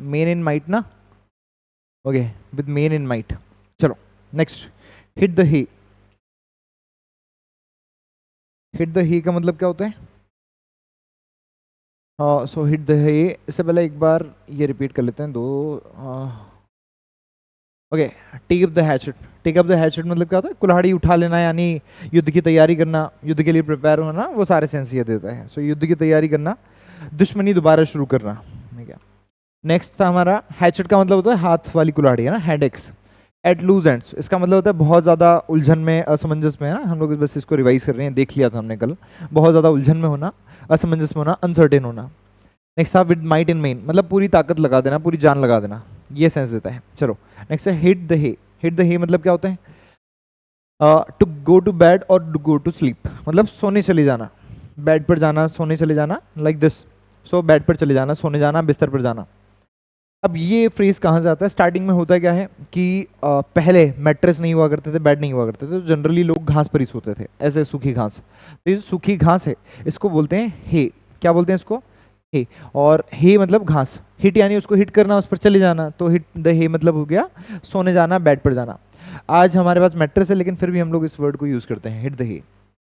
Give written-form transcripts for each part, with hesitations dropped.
Main in might ना, okay, with main in might. चलो next, hit the hay. Hit the hay का मतलब क्या होता है? सो हिट द ही, इससे पहले एक बार ये रिपीट कर लेते हैं दो। Okay, take up the hatchet. Take up the hatchet मतलब क्या होता है? कुल्हाड़ी उठा लेना, यानी युद्ध की तैयारी करना, युद्ध के लिए प्रिपेयर होना, वो सारे सेंस ये देता है। सो युद्ध की तैयारी करना, दुश्मनी दोबारा शुरू करना, ठीक है। नेक्स्ट था हमारा हैचेट का मतलब होता है हाथ वाली कुल्हाड़ी, है ना, hand axe. At loose ends, इसका मतलब होता है बहुत ज़्यादा उलझन में, असमंजस में, है ना। हम लोग बस इसको रिवाइज कर रहे हैं, देख लिया था हमने कल। बहुत ज़्यादा उलझन में होना, असमंजस में होना, अनसर्टेन होना। नेक्स्ट था विद माइट इन मेन, मतलब पूरी ताकत लगा देना, पूरी जान लगा देना, ये सेंस देता है। चलो नेक्स्ट है hit the hay. Hit the hay मतलब क्या होता है? टू गो टू बेड और टू गो टू स्लीप, मतलब सोने चले जाना, बेड पर जाना, सोने चले जाना, लाइक दिस। सो बेड पर चले जाना, सोने जाना, बिस्तर पर जाना। अब ये फ्रेज कहाँ से आता है? स्टार्टिंग में होता क्या है कि पहले मैट्रेस नहीं हुआ करते थे, बेड नहीं हुआ करते थे, तो जनरली लोग घास पर ही सोते थे, ऐसे सूखी घास। तो ये सूखी घास है, इसको बोलते हैं हे। क्या बोलते हैं इसको? हे। और हे मतलब घास, हिट यानी उसको हिट करना, उस पर चले जाना, तो हिट द हे मतलब हो गया सोने जाना, बेड पर जाना। आज हमारे पास मैट्रेस है, लेकिन फिर भी हम लोग इस वर्ड को यूज़ करते हैं, हिट द हे।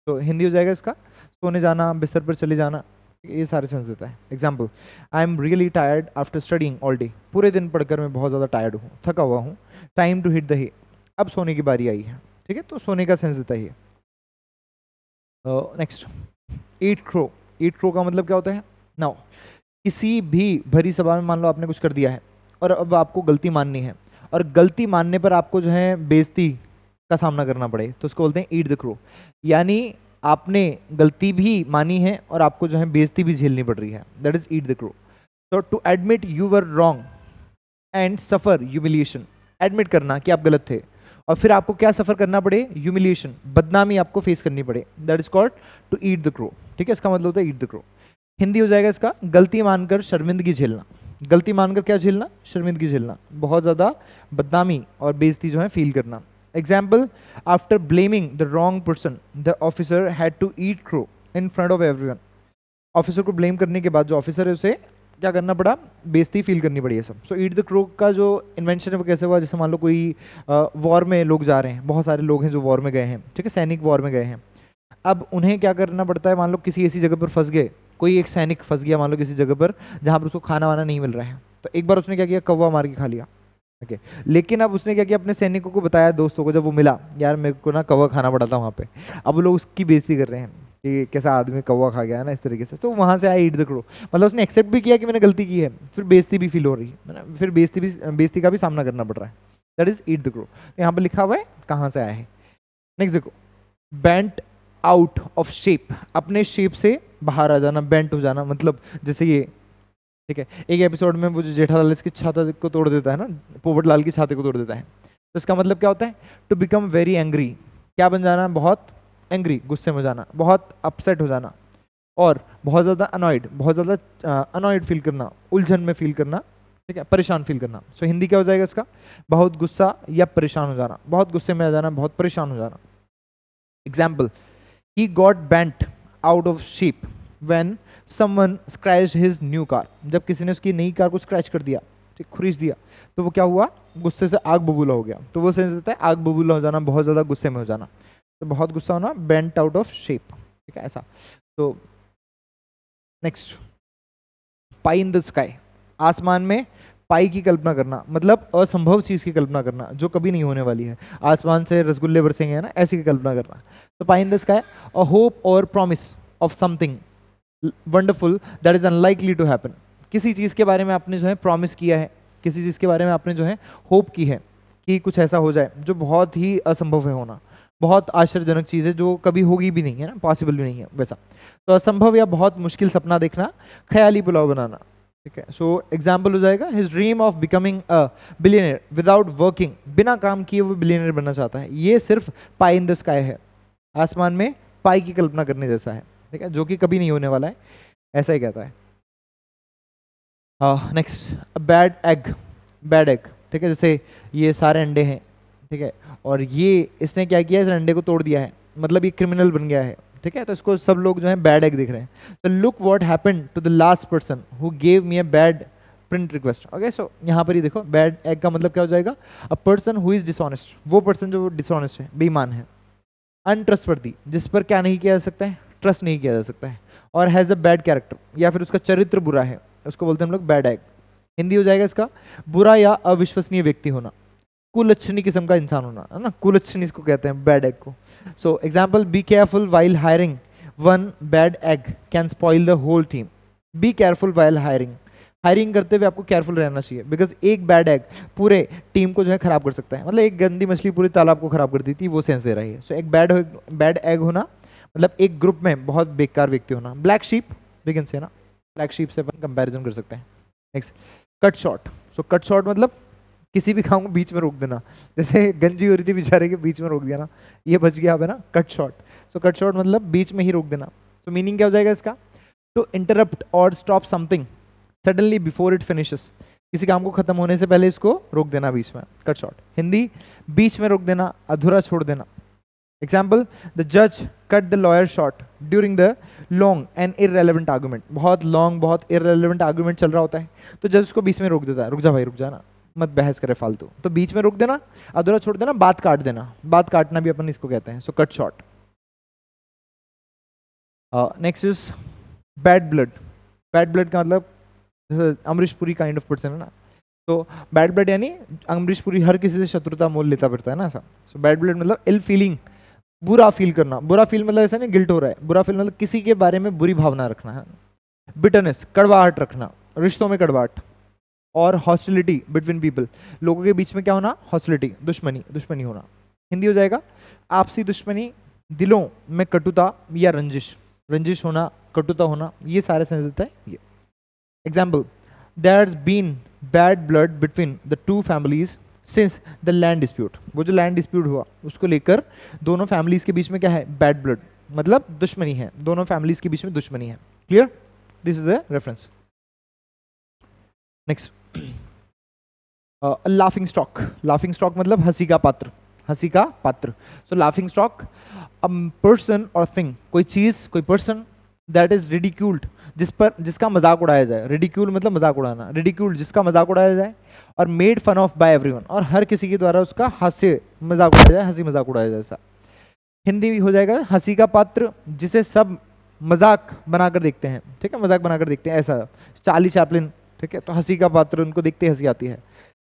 तो हिंदी हो जाएगा इसका सोने जाना, बिस्तर पर चले जाना, ये सारे सेंस देता है। Example, I am really tired after studying all day, पूरे दिन पढ़कर मैं बहुत ज़्यादा टायर्ड हूँ, थका हुआ हूँ। टाइम टू हिट द हे, अब सोने की बारी आई है, ठीक है, तो सोने का सेंस देता है ये। नेक्स्ट, ईट क्रो। ईट क्रो का मतलब क्या होता है? नाउ, किसी भी भरी सभा में मान लो आपने कुछ कर दिया है, और अब आपको गलती माननी है, और गलती मानने पर आपको जो है बेइज्जती का सामना करना पड़े, तो उसको बोलते हैं ईट द क्रो। यानी आपने गलती भी मानी है और आपको जो है बेइज्जती भी झेलनी पड़ रही है, that is eat the crow. तो to admit you were wrong and suffer humiliation, admit करना कि आप गलत थे, और फिर आपको क्या सफर करना पड़े? ह्यूमिलिएशन, बदनामी आपको फेस करनी पड़े, that is called to eat the crow, ठीक है। इसका मतलब होता है ईट द क्रो। हिंदी हो जाएगा इसका गलती मानकर शर्मिंदगी झेलना। गलती मानकर क्या झेलना? शर्मिंदगी झेलना, बहुत ज़्यादा बदनामी और बेइज्जती जो है फील करना। Example, after blaming the wrong person the officer had to eat crow in front of everyone. Officer को ब्लेम करने के बाद जो ऑफिसर है उसे क्या करना पड़ा? बेइज्जती फील करनी पड़ी है सब। सो ईट द क्रो का जो इन्वेंशन है वो कैसे हुआ? जैसे मान लो कोई वॉर में लोग जा रहे हैं, बहुत सारे लोग हैं जो वॉर में गए हैं, ठीक है, सैनिक वॉर में गए हैं। अब उन्हें क्या करना पड़ता है? मान लो किसी ऐसी जगह पर फंस गए, कोई एक सैनिक फंस गया मान लो किसी जगह पर जहाँ पर उसको खाना वाना नहीं मिल रहा है, तो एक बार उसने क्या किया? कौवा मार के खा लिया, ओके। लेकिन अब उसने क्या किया? अपने सैनिकों को बताया, दोस्तों को, जब वो मिला, यार मेरे को ना कौवा खाना पड़ा था वहाँ पे। अब वो लोग उसकी बेइज्जती कर रहे हैं कि कैसा आदमी कौवा खा गया है ना, इस तरीके से। तो वहाँ से आया ईट द क्रो, मतलब उसने एक्सेप्ट भी किया कि मैंने गलती की है, फिर बेइज्जती भी फील हो रही है ना, फिर बेइज्जती का भी सामना करना पड़ रहा है, that is eat the crow. तो यहाँ पर लिखा हुआ है कहाँ से आया है। नेक्स्ट देखो, बेंट आउट ऑफ शेप, अपने शेप से बाहर आ जाना, बेंट हो जाना, मतलब जैसे ये, ठीक है, एक एपिसोड में वो जो जेठालाल इसकी छाता को तोड़ देता है ना, पोपटलाल की छाते को तोड़ देता है, तो इसका मतलब क्या होता है? टू बिकम वेरी एंग्री, क्या बन जाना? बहुत एंग्री, गुस्से में हो जाना, बहुत अपसेट हो जाना, और बहुत ज़्यादा अनॉयड, बहुत ज़्यादा अनॉयड फील करना, उलझन में फील करना, ठीक है, परेशान फील करना। सो हिंदी क्या हो जाएगा इसका? बहुत गुस्सा या परेशान हो जाना, बहुत गुस्से में आ जाना, बहुत परेशान हो जाना। Example, he got bent out of shape when someone scratched his new car, जब किसी ने उसकी नई कार को स्क्रैच कर दिया, ठीक, खुरीच दिया, तो वो क्या हुआ? गुस्से से आग बबूला हो गया। तो वो सेंस देता है आग बबूला हो जाना, बहुत ज़्यादा गुस्से में हो जाना, तो बहुत गुस्सा होना, बेंट आउट ऑफ शेप, ठीक है, ऐसा। तो next, pi in the sky, आसमान में पाई की कल्पना करना, मतलब असंभव चीज़ की कल्पना करना जो कभी नहीं होने वाली है, आसमान से रसगुल्ले बरसेंगे, है ना, ऐसी की कल्पना करना। तो pie in the sky, a hope और promise of something wonderful that is unlikely to happen, किसी चीज़ के बारे में आपने जो है प्रॉमिस किया है, किसी चीज़ के बारे में आपने जो है होप की है कि कुछ ऐसा हो जाए जो बहुत ही असंभव है होना, बहुत आश्चर्यजनक चीज़ है जो कभी होगी भी नहीं, है ना, पॉसिबल भी नहीं है वैसा। तो असंभव या बहुत मुश्किल सपना देखना, ख्याली पुलाव बनाना, ठीक है। सो एग्जाम्पल हो जाएगा, his dream of becoming a billionaire without working, बिना काम किए वो बिलियनर बनना चाहता है। ये सिर्फ पाई इन द स्काई है, आसमान में पाई की कल्पना करने जैसा है, ठीक है, जो कि कभी नहीं होने वाला है, ऐसा ही कहता है। Next, bad egg, bad egg, ठीक है, जैसे ये सारे अंडे हैं, ठीक है, और ये इसने क्या किया? इस अंडे को तोड़ दिया है, मतलब ये क्रिमिनल बन गया है, ठीक है, तो इसको सब लोग जो है बैड एग दिख रहे हैं। तो look what happened to the last person who gave me a bad print request. Okay, so यहाँ पर ही देखो बैड एग का मतलब क्या हो जाएगा, अ पर्सन हु इज डिसऑनेस्ट, वो पर्सन जो डिसऑनेस्ट है, बेईमान है। अनट्रस्टवर्दी, जिस पर क्या नहीं किया जा सकता है, ट्रस्ट नहीं किया जा सकता है। और हैज़ अ बैड कैरेक्टर, या फिर उसका चरित्र बुरा है, उसको बोलते हैं हम लोग बैड एग। हिंदी हो जाएगा इसका बुरा या अविश्वसनीय व्यक्ति होना, कुलच्छनी किस्म का इंसान होना, है ना, कुलच्छनी इसको कहते हैं बैड एग को। So example, be careful while hiring one bad egg can spoil the whole team. Be careful while hiring, hiring करते हुए आपको केयरफुल रहना चाहिए, बिकॉज एक बैड एग पूरे टीम को जो है खराब कर सकता है। मतलब एक गंदी मछली पूरे तालाब को खराब कर दी थी, वो सेंस दे रही है। सो एक बैड एग होना मतलब एक ग्रुप में बहुत बेकार व्यक्ति होना। Black sheep we can say ना, ब्लैक शीप से अपन कंपैरिजन कर सकते हैं। Next, cut short. So cut short मतलब किसी भी काम को बीच में रोक देना, जैसे गंजी हो रही थी बेचारे के, बीच में रोक दिया ना, ये बच गया अब, है ना, cut short. So cut short मतलब बीच में ही रोक देना। सो मीनिंग क्या हो जाएगा इसका, टू इंटरप्ट और stop something suddenly before it finishes, किसी काम को खत्म होने से पहले इसको रोक देना बीच में, कट शॉर्ट। हिंदी, बीच में रोक देना, अधूरा छोड़ देना। एग्जाम्पल, द जज cut the lawyer short during the long and irrelevant argument, बहुत लॉन्ग बहुत इररेलेवेंट आर्गुमेंट चल रहा होता है तो जज उसको बीच में रोक देता है, रुक जा भाई रुक जा ना, मत बहस करे फालतू। तो बीच में रोक देना, अधूरा छोड़ देना, बात काट देना, बात काटना भी अपन इसको कहते हैं। So cut short. Next is bad blood. Bad blood का मतलब Amrish Puri kind of person है ना, तो बैड ब्लड यानी अमरीश पुरी हर किसी से शत्रुता मोल लेता फिरता है ना ऐसा। सो बैड ब्लड मतलब इल फीलिंग, बुरा फील करना। बुरा फील मतलब ऐसा नहीं गिल्ट हो रहा है, बुरा फील मतलब किसी के बारे में बुरी भावना रखना है। बिटरनेस, कड़वाहट रखना, रिश्तों में कड़वाहट। और हॉस्टिलिटी बिटवीन पीपल, लोगों के बीच में क्या होना, हॉस्टिलिटी, दुश्मनी, दुश्मनी होना। हिंदी हो जाएगा आपसी दुश्मनी, दिलों में कटुता या रंजिश, रंजिश होना, कटुता होना, ये सारे सेंस देता है ये। Example, there's been bad blood between the two families since the land dispute, वो जो लैंड डिस्प्यूट हुआ उसको लेकर दोनों फैमिलीज के बीच में क्या है, बैड ब्लड, मतलब दुश्मनी है, दोनों फैमिलीज के बीच में दुश्मनी है। Clear, this is the reference. Next, laughing stock. Laughing stock मतलब हंसी का पात्र, हंसी का पात्र। सो लाफिंग स्टॉक, अ पर्सन और थिंग, कोई चीज, कोई पर्सन दैट इज रिडिक्यूल्ड, जिस पर जिसका मजाक उड़ाया जाए। रिडिक्यूल मतलब मजाक उड़ाना, रिडिक्यूल्ड जिसका मजाक उड़ाया जाए, और made fun of by everyone, और हर किसी के द्वारा उसका हास्य मजाक उड़ाया जाए, हंसी मजाक उड़ाया जाए ऐसा। हिंदी हो जाएगा हंसी का पात्र जिसे सब मजाक बनाकर देखते हैं, ठीक है, मजाक बनाकर देखते हैं ऐसा। चार्ली चैपलिन, ठीक है, तो हंसी का पात्र, उनको देखते हंसी आती है।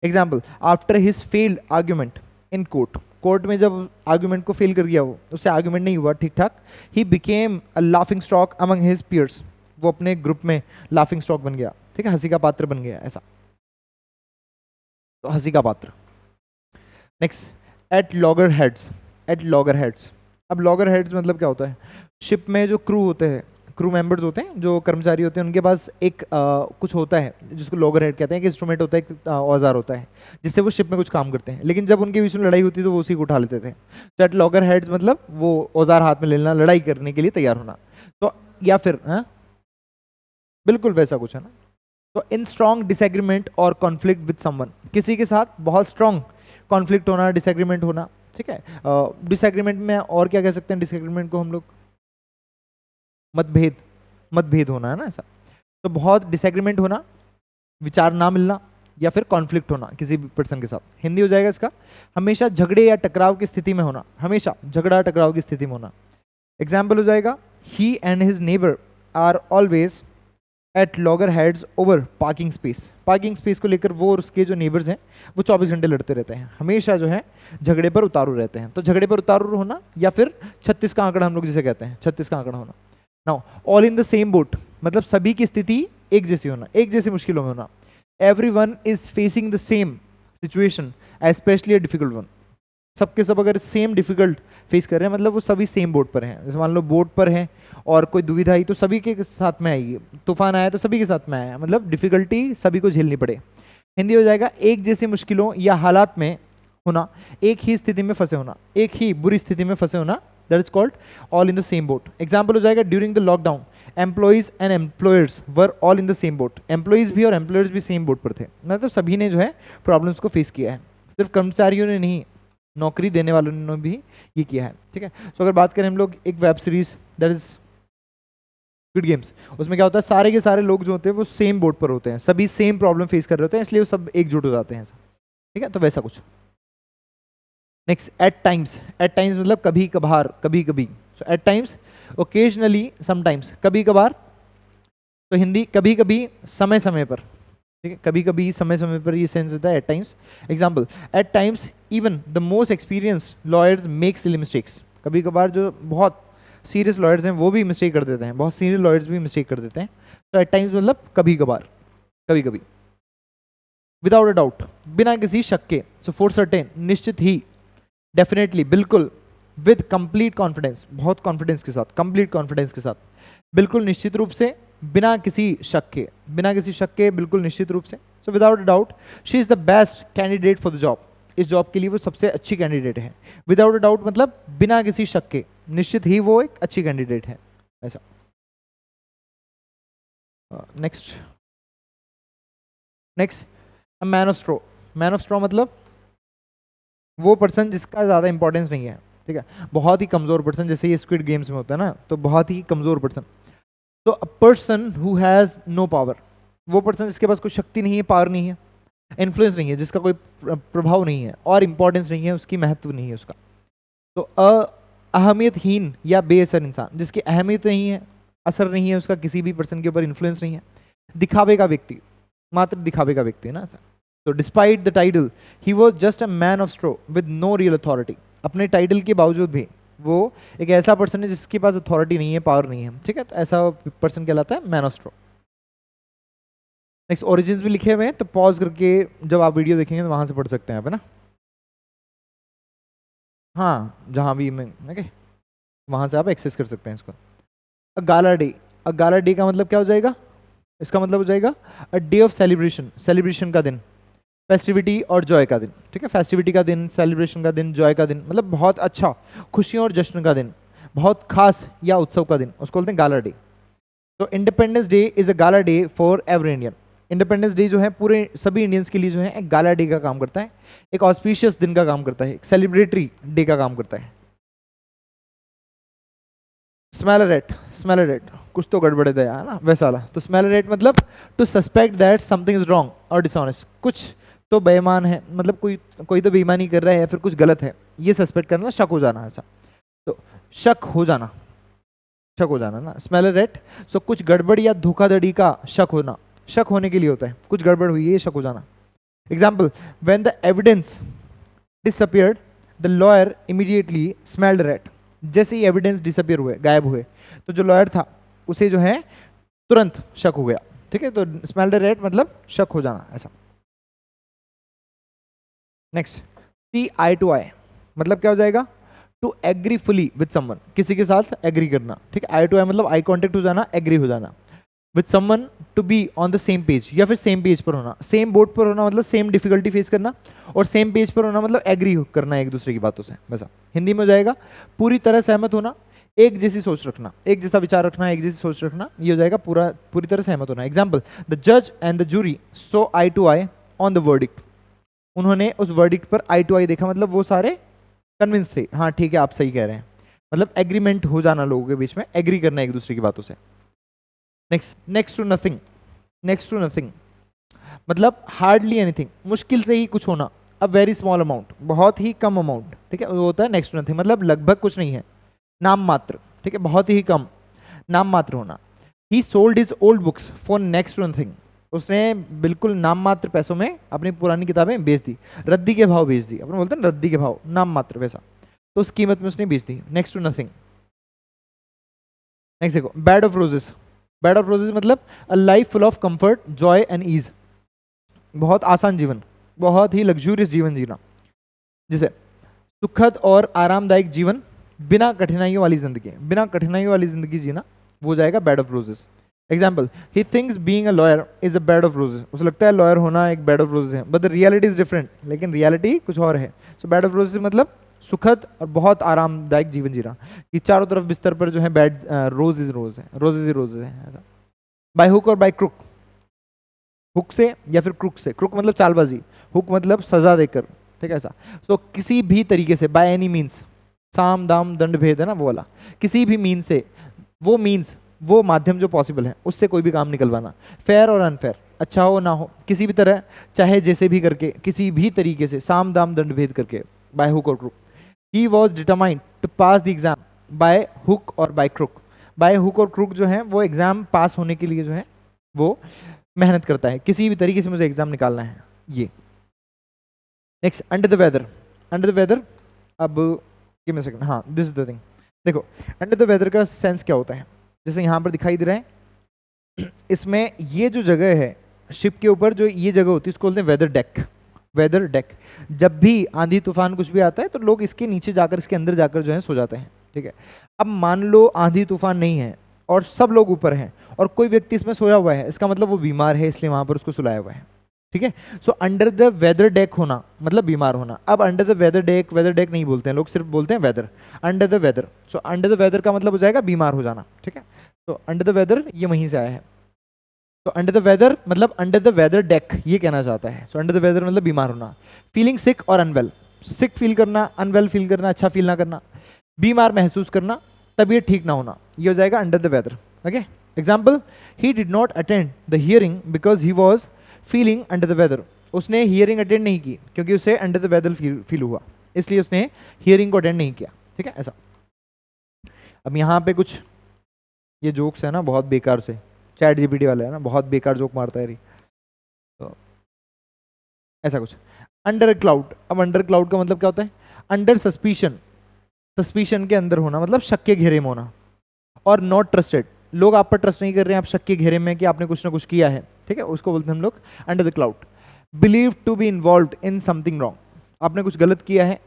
Example, after his failed argument in court, court में जब आर्ग्यूमेंट को फेल कर गया, वो उससे आर्ग्यूमेंट नहीं हुआ ठीक ठाक, he became a laughing stock among his peers, वो अपने ग्रुप में लाफिंग स्टॉक बन गया, ठीक है, हंसी का पात्र बन गया ऐसा। तो हंसी का पात्र। Next, at loggerheads. At loggerheads, अब लॉगर हेड्स मतलब क्या होता है, शिप में जो क्रू होते हैं, क्रू मेंबर्स होते हैं, जो कर्मचारी होते हैं, उनके पास एक कुछ होता है जिसको लॉगर हेड कहते हैं, कि इंस्ट्रूमेंट होता है, एक औजार होता है जिससे वो शिप में कुछ काम करते हैं। लेकिन जब उनके बीच में लड़ाई होती है तो वो उसी को उठा लेते थे। तो एट लॉगर हेड्स मतलब वो औजार हाथ में लेना, लड़ाई करने के लिए तैयार होना। तो या फिर बिल्कुल वैसा कुछ है ना। तो इन स्ट्रॉन्ग डिसएग्रीमेंट और कॉन्फ्लिक्ट विद समवन, किसी के साथ बहुत स्ट्रॉन्ग कॉन्फ्लिक्ट होना, डिसएग्रीमेंट होना, ठीक है। डिसएग्रीमेंट में और क्या कह सकते हैं, डिसएग्रीमेंट को हम लोग मतभेद, मतभेद होना है ना ऐसा। तो बहुत डिसएग्रीमेंट होना, विचार ना मिलना, या फिर कॉन्फ्लिक्ट होना किसी भी पर्सन के साथ। हिंदी हो जाएगा इसका हमेशा झगड़े या टकराव की स्थिति में होना, हमेशा झगड़ा टकराव की स्थिति में होना। एग्जाम्पल हो जाएगा, he and his neighbour are always at loggerheads over parking space. Parking space को लेकर वो और उसके जो नेबर्स हैं वो 24 घंटे लड़ते रहते हैं, हमेशा जो है झगड़े पर उतारू रहते हैं। तो झगड़े पर उतारू होना, या फिर 36 का आंकड़ा हम लोग जिसे कहते हैं, 36 का आंकड़ा होना। Now, all in the same boat मतलब सभी की स्थिति एक जैसी होना, एक जैसी मुश्किलों में होना। Everyone is facing the same situation specially a difficult one, सबके सब अगर सेम डिफिकल्ट फेस कर रहे हैं मतलब वो सभी सेम बोट पर हैं। जैसे मान लो बोट पर हैं और कोई दुविधा आई तो सभी के साथ में आएगी, तूफान आया तो सभी के साथ में आया, मतलब डिफिकल्टी सभी को झेलनी पड़े। हिंदी हो जाएगा एक जैसी मुश्किलों या हालात में होना, एक ही स्थिति में फंसे होना, एक ही बुरी स्थिति में फंसे होना, that is called all in the same boat. Example हो जाएगा, during the lockdown employees and employers were all in the same boat, employees भी और एम्प्लॉयर्स भी सेम बोट पर थे, मतलब सभी ने जो है प्रॉब्लम्स को फेस किया है, सिर्फ कर्मचारियों ने नहीं, नौकरी देने वालों ने भी ये किया है, ठीक है। सो अगर बात करें हम लोग एक web series that is squid games, उसमें क्या होता है, सारे के सारे लोग जो होते हैं वो सेम बोट पर होते हैं, सभी सेम प्रॉब्लम फेस कर रहे होते हैं, इसलिए वो सब एकजुट हो जाते हैं ऐसा, ठीक है, तो वैसा कुछ। Next, at times. At times मतलब कभी कभार, कभी कभी। So at times, occasionally, sometimes, कभी कभार। तो हिंदी कभी कभी, समय समय पर, ठीक है, कभी कभी समय समय पर ये सेंस देता है at times. Example, at times even the most experienced lawyers make silly mistakes. कभी कभार जो बहुत सीरियस लॉयर्स हैं वो भी मिस्टेक कर देते हैं, बहुत सीनियर लॉयर्स भी मिस्टेक कर देते हैं। तो एट टाइम्स मतलब कभी कभार, कभी कभी। विदाउट अ डाउट, बिना किसी शक के। सो फॉर सर्टेन, निश्चित ही। डेफिनेटली, बिल्कुल। विद कंप्लीट कॉन्फिडेंस, बहुत कॉन्फिडेंस के साथ, कंप्लीट कॉन्फिडेंस के साथ। बिल्कुल निश्चित रूप से, बिना किसी शक के, बिना किसी शक के, बिल्कुल निश्चित रूप से। So without doubt she is the best candidate for the job. इस जॉब के लिए वो सबसे अच्छी कैंडिडेट है। विदाउट डाउट मतलब बिना किसी शक के, निश्चित ही वो एक अच्छी कैंडिडेट है, ऐसा। Next, next, man of straw. Man of straw मतलब वो पर्सन जिसका ज़्यादा इंपॉर्टेंस नहीं है, ठीक है, बहुत ही कमज़ोर पर्सन, जैसे ये स्क्विड गेम्स में होता है ना, तो बहुत ही कमज़ोर पर्सन। तो a person who has no power, वो पर्सन जिसके पास कोई शक्ति नहीं है, पावर नहीं है, इन्फ्लुएंस नहीं है, जिसका कोई प्रभाव नहीं है और इंपॉर्टेंस नहीं है, उसकी महत्व नहीं है उसका। तो अहमियतहीन या बेअसर इंसान, जिसकी अहमियत नहीं है, असर नहीं है उसका, किसी भी पर्सन के ऊपर इन्फ्लुएंस नहीं है। दिखावे का व्यक्ति, मात्र दिखावे का व्यक्ति है ना। तो despite the title he was just a man of straw with no real authority. अपने टाइटल के बावजूद भी वो एक ऐसा पर्सन है जिसके पास अथॉरिटी नहीं है, पावर नहीं है, ठीक है, तो ऐसा पर्सन कहलाता है man of straw. Next, origins भी लिखे हुए हैं, तो पॉज करके जब आप वीडियो देखेंगे तो वहां से पढ़ सकते हैं आप, है ना। हाँ, जहाँ भी मैं, ओके, वहां से आप एक्सेस कर सकते हैं इसको। अ गाला डे। अ गाला डे का मतलब क्या हो जाएगा, इसका मतलब हो जाएगा a day of celebration, celebration का दिन, फेस्टिविटी और जॉय का दिन, ठीक है, फेस्टिविटी का दिन, सेलिब्रेशन का दिन, जॉय का दिन, मतलब बहुत अच्छा, खुशियों और जश्न का दिन, बहुत खास या उत्सव का दिन, उसको बोलते हैं गाला डे। तो independence day is a gala day for every Indian. Independence day जो है पूरे सभी इंडियंस के लिए जो है एक गाला डे का काम करता है, एक ऑस्पिशियस दिन का काम करता है, एक सेलिब्रेटरी डे का काम करता है। स्मेलरेट, स्मेलरेट कुछ तो गड़बड़े दया है ना, वैसा वाला। तो स्मेलरेट मतलब to suspect that something is wrong और डिसऑनेस्ट, कुछ तो बेईमान है, मतलब कोई कोई तो बेईमानी कर रहा है या फिर कुछ गलत है, ये सस्पेक्ट करना, शक हो जाना ऐसा। तो शक हो जाना, शक हो जाना ना, स्मेलरेट। सो कुछ गड़बड़ या धोखाधड़ी का शक होना, शक होने के लिए होता है, कुछ गड़बड़ हुई है, ये शक हो जाना। Example, when the evidence disappeared the lawyer immediately smelled rat. जैसे ही एविडेंस डिसअपियर हुए, गायब हुए, तो जो लॉयर था उसे जो है तुरंत शक हो गया, ठीक है, तो स्मेल्ड रैट मतलब शक हो जाना ऐसा। नेक्स्ट, सी आई टू आई मतलब क्या हो जाएगा, to agree fully with someone, किसी के साथ एग्री करना, ठीक है, आई टू आई मतलब आई कॉन्टेक्ट हो जाना, एग्री हो जाना। With someone to be on the same page, या फिर सेम पेज पर होना, सेम बोर्ड पर होना मतलब सेम डिफिकल्टी फेस करना, और सेम पेज पर होना मतलब एग्री करना एक दूसरे की बातों से, वैसा। हिंदी में हो जाएगा पूरी तरह सहमत होना, एक जैसी सोच रखना, एक जैसा विचार रखना, एक जैसी सोच रखना, ये हो जाएगा पूरा, पूरी तरह सहमत होना। एग्जाम्पल, द जज and the jury saw eye to eye on the verdict. उन्होंने उस वर्डिक्ट पर आई टू आई देखा, मतलब वो सारे कन्विंस थे, हाँ ठीक है आप सही कह रहे हैं, मतलब एग्रीमेंट हो जाना लोगों के बीच में, एग्री करना एक दूसरे की बातों से। Next, next to nothing. Next to nothing मतलब हार्डली एनीथिंग, मुश्किल से ही कुछ होना, अ वेरी स्मॉल अमाउंट, बहुत ही कम अमाउंट, ठीक है, वो होता है नेक्स्ट टू नथिंग, मतलब लगभग कुछ नहीं है, नाम मात्र, ठीक है, बहुत ही कम, नाम मात्र होना। He sold his old books for next to nothing. उसने बिल्कुल नाम मात्र पैसों में अपनी पुरानी किताबें बेच दी, रद्दी के भाव बेच दी, अपने बोलते हैं रद्दी के भाव, नाम मात्र वैसा, तो उस कीमत में उसने बेच दी, नेक्स्ट टू नथिंग। नेक्स्ट देखो, bed of roses. Bed of roses मतलब a life full of comfort, joy and ease, बहुत आसान जीवन, बहुत ही लग्जूरियस जीवन जीना, जैसे सुखद और आरामदायक जीवन, बिना कठिनाइयों वाली जिंदगी, बिना कठिनाइयों वाली जिंदगी जीना, वो हो जाएगा bed of roses. Example, he thinks being a lawyer is a bed of roses. उसे लगता है लॉयर होना एक बेड ऑफ रोजेस है, but the reality is different, लेकिन रियलिटी कुछ और है। सो बेड ऑफ रोजेस मतलब सुखद और बहुत आरामदायक जीवन जीना, कि चारों तरफ बिस्तर पर जो है बेड, रोज इज रोज है, रोजेज ही रोजेज है। बाय हुक और बाय क्रुक, हुक से या फिर क्रुक से, क्रुक मतलब चालबाजी, हुक मतलब सजा देकर, ठीक है ऐसा। तो किसी भी तरीके से, बाय एनी मीन्स, साम दाम दंड भेद है ना वो वाला, किसी भी मीन से, वो मीन्स वो माध्यम जो पॉसिबल है उससे कोई भी काम निकलवाना, फेयर और अनफेयर, अच्छा हो ना हो, किसी भी तरह, चाहे जैसे भी करके, किसी भी तरीके से, साम दाम दंड भेद करके, बाय हुक और crook. He was determined to pass the exam by hook और बाय क्रुक। बाय हुक और क्रुक जो है वो एग्जाम पास होने के लिए जो है वो मेहनत करता है, किसी भी तरीके से मुझे एग्जाम निकालना है ये। Next, under the weather. Under the weather, अब गिव मी अ सेकंड, हाँ दिस इज द थिंग। देखो अंडर द वेदर का सेंस क्या होता है, जैसे यहाँ पर दिखाई दे रहा है, इसमें ये जो जगह है शिप के ऊपर, जो ये जगह होती है इसको बोलते हैं वेदर डेक। वेदर डेक, जब भी आंधी तूफान कुछ भी आता है तो लोग इसके नीचे जाकर, इसके अंदर जाकर जो है सो जाते हैं, ठीक है। अब मान लो आंधी तूफान नहीं है और सब लोग ऊपर हैं और कोई व्यक्ति इसमें सोया हुआ है, इसका मतलब वो बीमार है, इसलिए वहां पर उसको सुलाया हुआ है, ठीक है। सो अंडर द वेदर डेक होना मतलब बीमार होना। अब अंडर द वेदर डेक नहीं बोलते हैं लोग, सिर्फ बोलते हैं weather, under the weather. So under the weather का मतलब हो जाएगा बीमार हो जाना, ठीक है। तो अंडर द वेदर ये वहीं से आया है। तो अंडर द वेदर मतलब अंडर द वेदर डेक ये कहना चाहता है। सो अंडर द वेदर मतलब बीमार होना। फीलिंग सिक और अनवेल, सिक फील करना, अनवेल फील करना, अच्छा फील ना करना, बीमार महसूस करना, तबीयत ठीक ना होना, ये हो जाएगा under the weather. Okay, example, he did not attend the hearing because he was feeling under the weather. उसने हियरिंग अटेंड नहीं की क्योंकि उसे अंडर द वेदर फील हुआ, इसलिए उसने हियरिंग को अटेंड नहीं किया, ठीक है ऐसा। अब यहाँ पे कुछ ये जोक्स है ना बहुत बेकार से, चैट जीपीटी वाले है ना बहुत बेकार जोक मारता है, तो ऐसा कुछ। अंडर क्लाउड, अब अंडर क्लाउड का मतलब क्या होता है, अंडर सस्पिशन, सस्पिशन के अंदर होना मतलब शक के घेरे में होना, और नॉट ट्रस्टेड, लोग आप पर ट्रस्ट नहीं कर रहे हैं, आप शक के घेरे में कि आपने कुछ ना कुछ किया है, ठीक है, उसको बोलते हैं हम लोग under the cloud. Believe to be involve in something wrong, आपने कुछ गलत किया है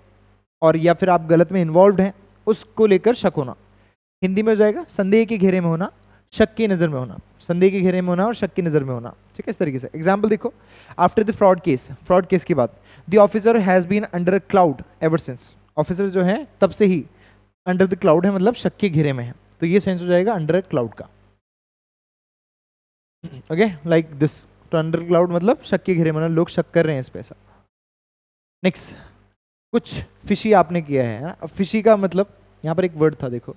और या फिर आप गलत में इन्वॉल्व हैं, उसको लेकर शक होना। हिंदी में हो जाएगा संदेह के घेरे में होना, शक की नज़र में होना, संदेह के घेरे में होना और शक की नज़र में होना, ठीक है इस तरीके से। एग्जाम्पल देखो, आफ्टर द फ्रॉड केस के बाद, the officer has been under a cloud ever since, officer जो है तब से ही अंडर द क्लाउड है मतलब शक के घेरे में है, तो ये सेंस हो जाएगा अंडर क्लाउड का। ओके लाइक दिस, तो अंडर क्लाउड मतलब शक के घेरे में, मतलब लोग शक कर रहे हैं इस पे ऐसा। नेक्स्ट, कुछ फिशी आपने किया है ना। अब फिशी का मतलब यहाँ पर एक वर्ड था देखो,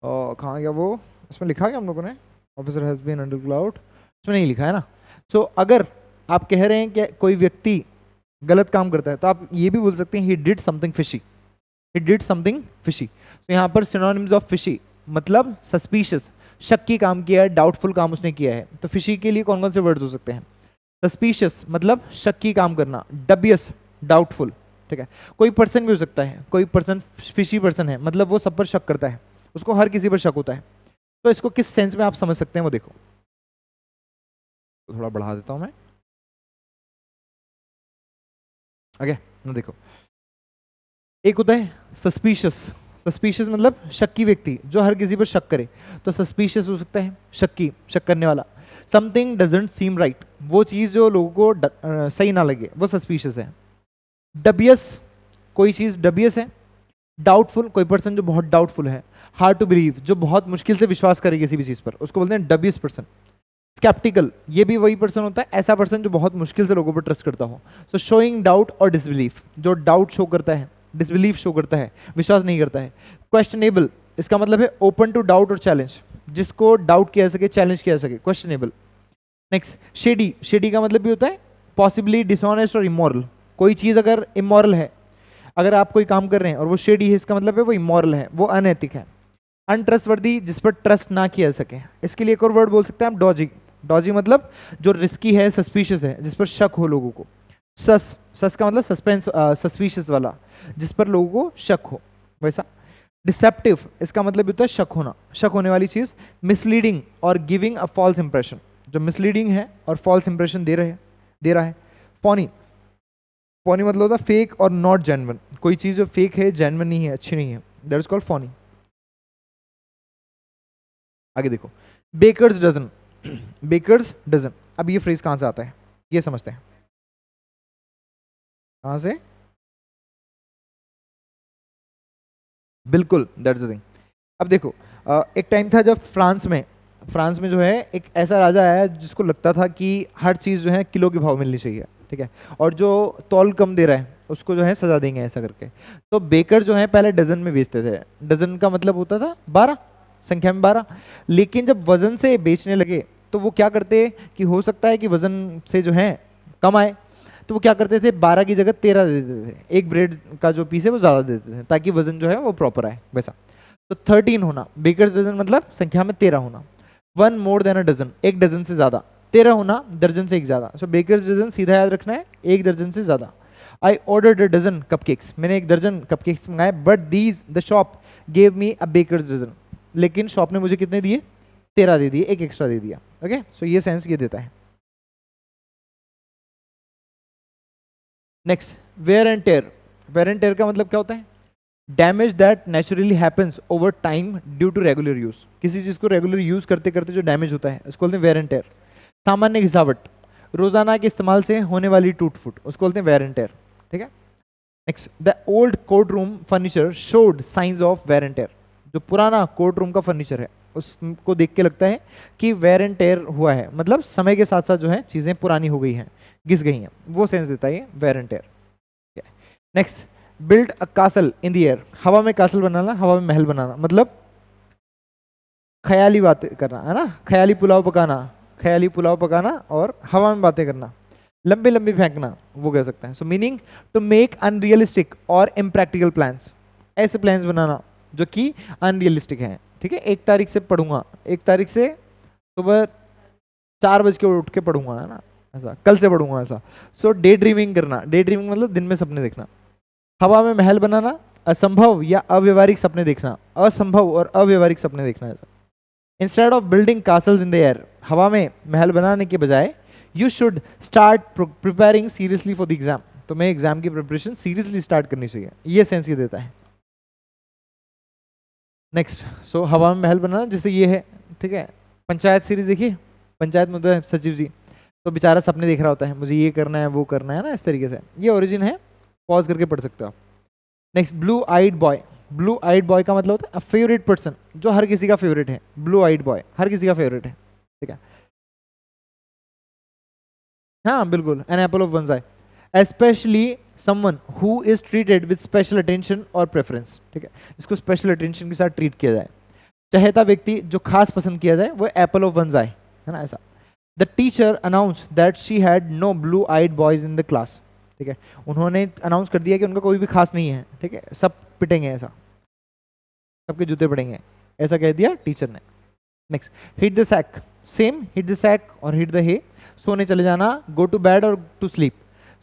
कहाँ गया वो, इसमें लिखा गया हम लोगों ने, officer has been under cloud, इसमें नहीं लिखा है ना। सो अगर आप कह रहे हैं कि कोई व्यक्ति गलत काम करता है तो आप ये भी बोल सकते हैं he did something fishy, he did something fishy. तो यहाँ पर सिनोनिम्स ऑफ फिशी मतलब सस्पिशियस, शक्की काम किया है, डाउटफुल काम उसने किया है, तो फिशी के लिए कौन कौन से वर्ड्स हो सकते हैं। सस्पिशियस मतलब शक्की काम करना, डबियस डाउटफुल, ठीक है। कोई पर्सन भी हो सकता है, कोई पर्सन फिशी पर्सन है मतलब वो सब पर शक करता है, उसको हर किसी पर शक होता है। तो इसको किस सेंस में आप समझ सकते हैं वो देखो, तो थोड़ा बढ़ा देता हूं मैं। ओके ना देखो, एक होता है सस्पिशियस, सस्पिशियस मतलब शक्की व्यक्ति जो हर किसी पर शक करे, तो सस्पिशियस हो सकता है शक्की, शक करने वाला। समथिंग डजंट सीम राइट, वो चीज़ जो लोगों को सही ना लगे वो सस्पिशियस है। डबियस, कोई चीज़ डबियस है। डाउटफुल, कोई पर्सन जो बहुत डाउटफुल है। हार्ड टू बिलीव, जो बहुत मुश्किल से विश्वास करे किसी भी चीज़ पर, उसको बोलते हैं डबियस पर्सन। स्केप्टिकल, ये भी वही पर्सन होता है, ऐसा पर्सन जो बहुत मुश्किल से लोगों पर ट्रस्ट करता हो। सो शोइंग डाउट और डिसबिलीफ, जो डाउट शो करता है, डिसबिलीफ शो करता है, विश्वास नहीं करता है। क्वेश्चनेबल, इसका मतलब है ओपन टू डाउट और चैलेंज, जिसको डाउट किया जा सके, चैलेंज किया जा सके, क्वेश्चनेबल। नेक्स्ट, शेडी, शेडी का मतलब भी होता है पॉसिबली डिसऑनेस्ट और इमोरल, कोई चीज़ अगर इमोरल है, अगर आप कोई काम कर रहे हैं और वो शेडी है, इसका मतलब है वो इमोरल है, वो अनैतिक है। अनट्रस्टवर्दी, जिस पर ट्रस्ट ना किया जा सके, इसके लिए एक और वर्ड बोल सकते हैं आप, डॉजी। डॉजी मतलब जो रिस्की है, सस्पिशियस है, जिस पर शक हो लोगों को। सस, सस का मतलब सस्पेंस, सस्पिशियस वाला, जिस पर लोगों को शक हो वैसा। डिसेप्टिव, इसका मतलब होता है शक होना, शक होने वाली चीज। मिसलीडिंग और गिविंग अ फॉल्स इंप्रेशन, जो मिसलीडिंग है और फॉल्स इंप्रेशन दे रहा है। फॉनी, फॉनी मतलब होता है फेक और नॉट जेन्युइन, कोई चीज जो फेक है, जेन्युइन नहीं है, अच्छी नहीं है, दैट इज कॉल्ड फॉनी। आगे देखो, बेकर्स डजन, बेकर्स डजन, अब ये फ्रेज कहां से आता है ये समझते हैं, कहां से। बिल्कुल, दैट्स द थिंग। अब देखो, एक टाइम था जब फ्रांस में जो है एक ऐसा राजा आया जिसको लगता था कि हर चीज़ जो है किलो के भाव मिलनी चाहिए, ठीक है, और जो तौल कम दे रहा है उसको जो है सजा देंगे ऐसा करके। तो बेकर जो है पहले डजन में बेचते थे, डजन का मतलब होता था 12, संख्या में 12। लेकिन जब वजन से बेचने लगे तो वो क्या करते कि हो सकता है कि वजन से जो है कम आए, तो वो क्या करते थे 12 की जगह 13 दे देते थे, एक ब्रेड का जो पीस है वो ज़्यादा दे देते थे ताकि वजन जो है वो प्रॉपर आए वैसा। तो 13 होना, बेकर्स डजन मतलब संख्या में 13 होना। 1 मोर देन अ डजन, एक डजन से ज़्यादा। 13 होना, दर्जन से एक ज़्यादा। सो बेकर्स डजन सीधा याद रखना है, एक दर्जन से ज़्यादा। I ordered a dozen cupcakes, मैंने एक दर्जन कपकेक्स मंगाए, but these the shop gave me a baker's dozen, लेकिन शॉप ने मुझे कितने दिए? 13 दे दिए, एक एक्स्ट्रा दे दिया। ओके, सो ये सेंस ये देता है। Next, wear and tear. Wear and tear का मतलब क्या होता है? Damage that naturally happens over time due to regular use, किसी चीज को रेगुलर यूज करते करते जो डैमेज होता है उसको बोलते हैं वेयर एंड टेयर। सामान्य घिसावट, रोजाना के इस्तेमाल से होने वाली टूट फूट, उसको बोलते हैं वेयर एंड टेयर। ठीक है। Next, the old court room furniture showed signs of wear and tear, जो पुराना कोर्ट रूम का फर्नीचर है उसको देख के लगता है कि वेयर एंड टेयर हुआ है, मतलब समय के साथ साथ जो है चीजें पुरानी हो गई हैं, घिस गई हैं, वो सेंस देता है ये wear and tear. Next, build a castle in the air, हवा में कासल बनाना, हवा में महल बनाना, मतलब ख्याली बातें करना है ना, ख्याली पुलाव पकाना, ख्याली पुलाव पकाना और हवा में बातें करना, लंबे लंबे फेंकना, वो कह सकते हैं। So meaning to make unrealistic और इम्प्रैक्टिकल प्लान्स, ऐसे प्लान्स बनाना जो कि अनरियलिस्टिक हैं। ठीक है, 1 तारीख से पढ़ूंगा, 1 तारीख से सुबह 4 बज के उठ के पढ़ूंगा, है ना, ऐसा कल से पढ़ूंगा ऐसा। सो डे ड्रीमिंग करना, डे ड्रीमिंग मतलब दिन में सपने देखना। हवा में महल बनाना, असंभव या अव्यवहारिक सपने देखना, असंभव और अव्यवहारिक सपने देखना ऐसा। Instead of building castles in the air, हवा में महल बनाने के बजाय you should start preparing seriously for the exam, तो मैं एग्जाम की प्रिपरेशन सीरियसली स्टार्ट करनी चाहिए, ये सेंस ये देता है। नेक्स्ट, सो हवा में महल बनाना जैसे ये है। ठीक है, पंचायत सीरीज देखिए, पंचायत में तो सचिव जी तो बेचारा सपने देख रहा होता है, मुझे ये करना है वो करना है ना, इस तरीके से। ये ओरिजिन है, पॉज करके पढ़ सकते हो आप। Next, blue eyed boy. Blue eyed boy का मतलब होता है फेवरेट पर्सन, जो हर किसी का फेवरेट है। ब्लू आइड बॉय हर किसी का फेवरेट है। ठीक है, हाँ बिल्कुल, an apple of one's eye, specially someone who is treated with special attention और प्रेफरेंस। ठीक है, जिसको स्पेशल अटेंशन के साथ ट्रीट किया जाए, चहेता व्यक्ति जो खास पसंद किया जाए, वो एपल ऑफ वंस आई, है ना, ऐसा। The teacher announce that she had no blue eyed boys in the class. ठीक है, उन्होंने अनाउंस कर दिया कि उनका कोई भी खास नहीं है। ठीक है, सब पिटेंगे ऐसा, सबके जूते पड़ेंगे, ऐसा कह दिया टीचर ने। Next, hit the sack, same hit the sack और हिट द हे, सोने चले जाना, गो टू बेड और टू स्लीप।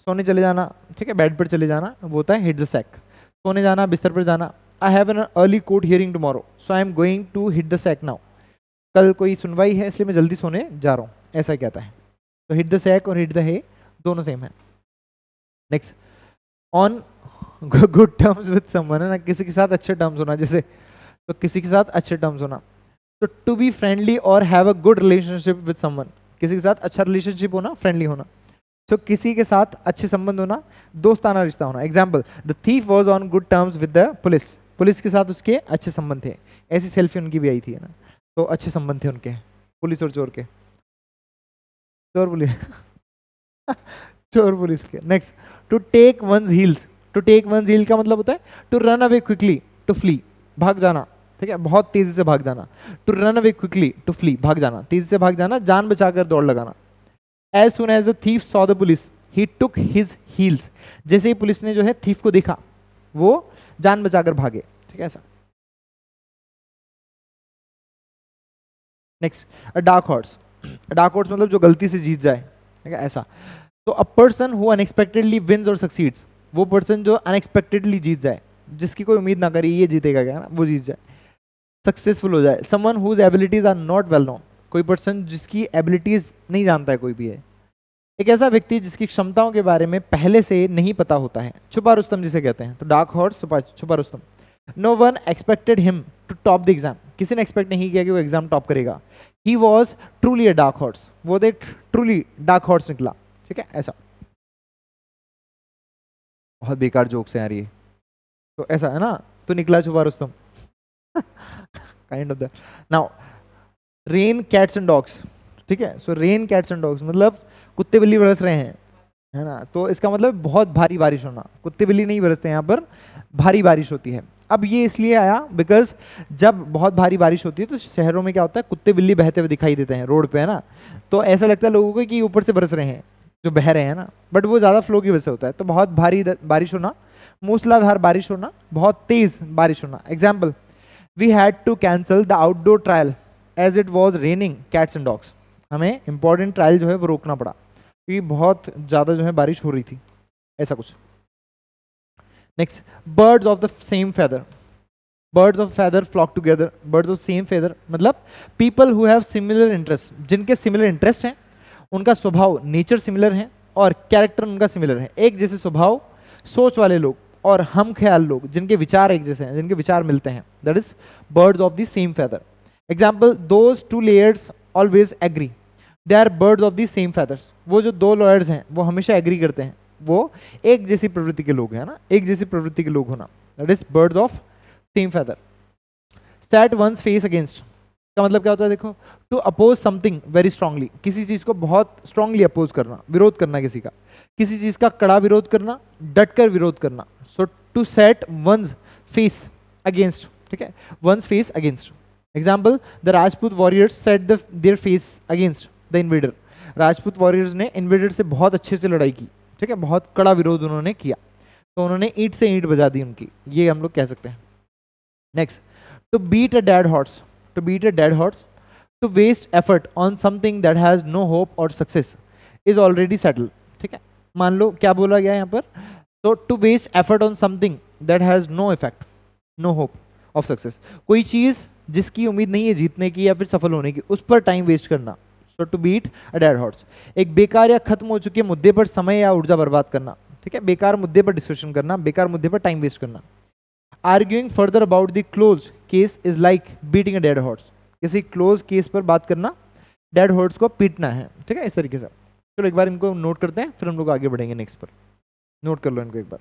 सोने चले जाना, ठीक है, बेड पर चले जाना, वो होता है हिट द सैक। सोने जाना, बिस्तर पर जाना। I have an early court hearing tomorrow, so I am going to hit the sack now, कल कोई सुनवाई है इसलिए मैं जल्दी सोने जा रहा हूँ, ऐसा कहता है। तो हिट द सैक और हिट द हे दोनों सेम है। Next, on good terms with someone, है ना, किसी के साथ अच्छे टर्म्स होना, जैसे तो किसी के साथ अच्छे टर्म्स होना। तो टू बी फ्रेंडली और have a good relationship with someone, किसी के साथ अच्छा रिलेशनशिप होना, फ्रेंडली होना। तो किसी के साथ अच्छे संबंध होना, दोस्ताना रिश्ता होना। Example, the thief was on good terms with the police, police के साथ उसके अच्छे संबंध थे। ऐसी सेल्फी उनकी भी आई थी, है ना, तो अच्छे संबंध थे उनके, पुलिस और चोर के, चोर पुलिस चोर पुलिस के। Next, to take one's heels. To take one's heel का मतलब होता है to run away quickly, to flee, भाग जाना। ठीक है, बहुत तेजी से भाग जाना। To run away quickly, to flee, भाग जाना, तेजी से भाग जाना, जान बचाकर दौड़ लगाना। As soon as the thief saw the police he took his heels, जैसे ही पुलिस ने जो है थीफ को देखा, वो जान बचाकर भागे। ठीक है, ऐसा। नेक्स्ट, अ डार्क हॉर्स। डार्क हॉर्स मतलब जो गलती से जीत जाए। ठीक है, ऐसा। तो a person who unexpectedly wins और सक्सीड्स, वो पर्सन जो अनएक्सपेक्टेडली जीत जाए, जिसकी कोई उम्मीद ना करी ये जीतेगा क्या, ना, वो जीत जाए, सक्सेसफुल हो जाए। Someone whose abilities are not well known, कोई पर्सन जिसकी एबिलिटीज नहीं जानता है कोई भी है। एक ऐसा व्यक्ति जिसकी क्षमताओं के बारे में पहले से नहीं पता होता है, छुपा रुस्तम जिसे कहते हैं। तो डार्क हॉर्स, छुपा रुस्तम। No one expected him to top the exam, किसी ने एक्सपेक्ट नहीं किया कि वो एग्जाम टॉप करेगा। He was truly a dark horse, वो एक ट्रूली डार्क हॉर्स निकला। ठीक है, ऐसा। बहुत बेकार जोक्स हैं यार ये, तो ऐसा है ना, तो निकला छुपा Rustam kind of that. Now, rain cats and dogs. ठीक है, सो रेन कैट्स एंड डॉग्स मतलब कुत्ते बिल्ली बरस रहे हैं, है ना, तो इसका मतलब बहुत भारी बारिश होना। कुत्ते बिल्ली नहीं बरसते यहाँ पर, भारी बारिश होती है। अब ये इसलिए आया बिकॉज जब बहुत भारी बारिश होती है तो शहरों में क्या होता है, कुत्ते बिल्ली बहते हुए दिखाई देते हैं रोड पे, है ना, तो ऐसा लगता है लोगों को कि ऊपर से बरस रहे हैं, जो बह रहे हैं ना, बट वो ज़्यादा फ्लो की वजह से होता है। तो बहुत भारी बारिश होना, मूसलाधार बारिश होना, बहुत तेज बारिश होना। Example, we had to cancel the outdoor trial as it was raining cats and dogs. हमें इंपॉर्टेंट ट्रायल जो है वो रोकना पड़ा क्योंकि बहुत ज़्यादा जो है बारिश हो रही थी, ऐसा कुछ। Next, birds of the same feather, birds of feather flock together. Birds of same feather मतलब people who have similar interest, जिनके सिमिलर इंटरेस्ट हैं, उनका स्वभाव नेचर सिमिलर है और कैरेक्टर उनका सिमिलर है। एक जैसे स्वभाव, सोच वाले लोग और हम ख्याल लोग, जिनके विचार एक जैसे हैं, जिनके विचार मिलते हैं, that is birds of the same feather. Example, those two lawyers always agree, they are birds of the same feathers. वो जो दो लॉयर्स हैं वो हमेशा एग्री करते हैं, वो एक जैसी प्रवृत्ति के लोग हैं ना, एक जैसी प्रवृत्ति के लोग होना, that is birds of same feather. Set one's face against का मतलब क्या होता है, देखो, to oppose something very strongly, किसी चीज को बहुत स्ट्रांगली अपोज करना, विरोध करना किसी का, किसी चीज का कड़ा विरोध करना, डटकर विरोध करना। So to set one's face against, ठीक है, one's face against. Example, the Rajput warriors set their face against the invader. Rajput warriors ने इन्वेडर से बहुत अच्छे से लड़ाई की, ठीक है, बहुत कड़ा विरोध उन्होंने किया, तो उन्होंने ईंट से ईंट बजा दी उनकी, ये हम लोग कह सकते हैं। Next, to beat a dead horse, to beat a dead horse, to waste effort on something that has no hope और सक्सेस इज ऑलरेडी सेटल, ठीक है। मान लो क्या बोला गया यहाँ पर, तो to waste effort on something that has no effect, no hope of success, कोई चीज जिसकी उम्मीद नहीं है जीतने की या फिर सफल होने की, उस पर टाइम वेस्ट करना। So to beat a dead horse, एक बेकार या खत्म हो चुके मुद्दे पर समय या ऊर्जा बर्बाद करना, ठीक है, बेकार मुद्दे पर डिस्कशन करना, बेकार मुद्दे पर टाइम वेस्ट करना। Arguing further about the close case is like beating a dead horse, किसी क्लोज केस पर बात करना, डेड हॉर्स को पीटना है, ठीक है, इस तरीके से। चलो एक बार इनको नोट करते हैं, फिर हम लोग आगे बढ़ेंगे नेक्स्ट पर। नोट कर लो इनको एक बार।